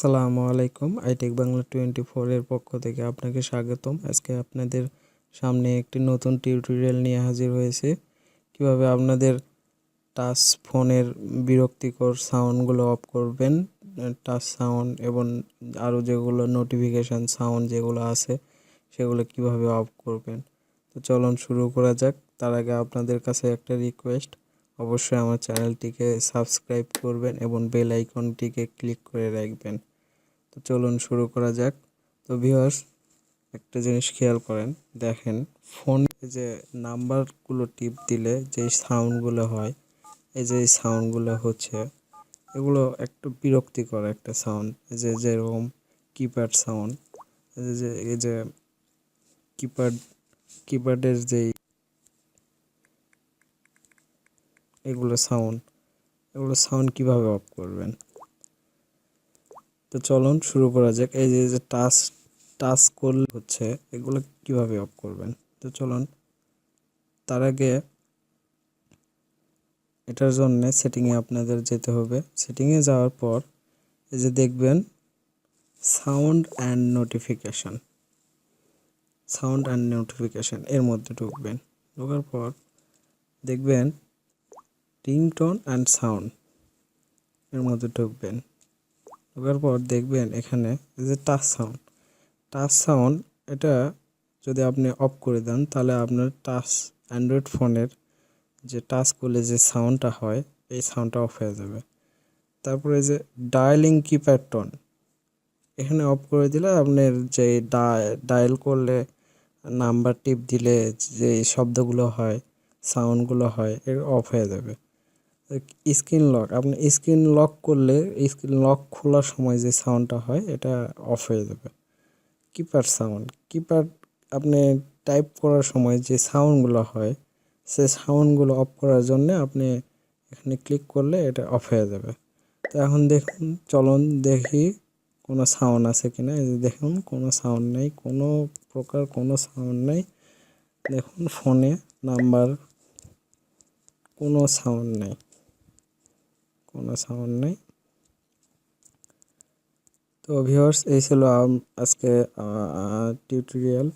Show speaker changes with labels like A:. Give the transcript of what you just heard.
A: আসসালামু আলাইকুম। iTechBangla24 এর পক্ষ থেকে আপনাকে স্বাগতম। আজকে আপনাদের সামনে একটি নতুন টিউটোরিয়াল নিয়ে হাজির হয়েছে। কিভাবে আপনাদের টাচ ফোনের বিরক্তিকর সাউন্ডগুলো অফ করবেন, টাচ সাউন্ড এবং আরও যেগুলো নোটিফিকেশান সাউন্ড যেগুলো আছে সেগুলো কিভাবে অফ করবেন। তো চলুন শুরু করা যাক। তার আগে আপনাদের কাছে একটা রিকোয়েস্ট, অবশ্যই আমার চ্যানেলটিকে সাবস্ক্রাইব করবেন এবং বেল আইকনটিকে ক্লিক করে রাখবেন। তো চলুন শুরু করা যাক। তো ভিউয়ার্স, একটা জিনিস খেয়াল করেন, দেখেন ফোনে যে নাম্বারগুলো টিপ দিলে যে সাউন্ডগুলো হয়, এই যে সাউন্ডগুলো হচ্ছে, এগুলো একটু বিরক্তিকর একটা সাউন্ড। যেরকম কিপ্যাড সাউন্ড, এই যে কিপ্যাডের যেই এগুলো সাউন্ড কিভাবে অফ করবেন। তো চলুন শুরু করা যাক। এই যে টাচ করলে হচ্ছে, এগুলো কিভাবে অফ করবেন। তো চলুন, তার আগে এটার জন্য সেটিংয়ে আপনাদের যেতে হবে। সেটিংয়ে যাওয়ার পর এই যে দেখবেন সাউন্ড অ্যান্ড নোটিফিকেশান এর মধ্যে ঢুকবেন। ঢোকার পর দেখবেন রিংটোন অ্যান্ড সাউন্ড এর মধ্যে ঢুকবেন। ঢোকার পর দেখবেন এখানে এই যে টাচ সাউন্ড, এটা যদি আপনি অফ করে দেন তাহলে আপনার অ্যান্ড্রয়েড ফোনের যে টাচ করলে যে সাউন্ডটা হয়, এই সাউন্ডটা অফ হয়ে যাবে। তারপরে যে ডায়ালিং কিপ্যাড টোন, এখানে অফ করে দিলে আপনার যে ডায়াল করলে নাম্বার টিপ দিলে যে শব্দগুলো হয়, সাউন্ডগুলো হয়, এর অফ হয়ে যাবে। স্ক্রিন লক, আপনি স্ক্রিন লক করলে স্ক্রিন লক খোলার সময় যে সাউন্ডটা হয় এটা অফ হয়ে যাবে। কিপ্যাড আপনি টাইপ করার সময় যে সাউন্ডগুলো হয়, সে সাউন্ডগুলো অফ করার জন্য আপনি এখানে ক্লিক করলে এটা অফ হয়ে যাবে। তো এখন দেখুন, চলুন দেখি কোনো সাউন্ড আছে কিনা। এই যে দেখুন কোনো সাউন্ড নেই, কোনো প্রকার কোনো সাউন্ড নেই। দেখুন ফোনে নাম্বার, কোনো সাউন্ড নেই। তো ভিউয়ার্স, এই ছিল আজকে টিউটোরিয়াল।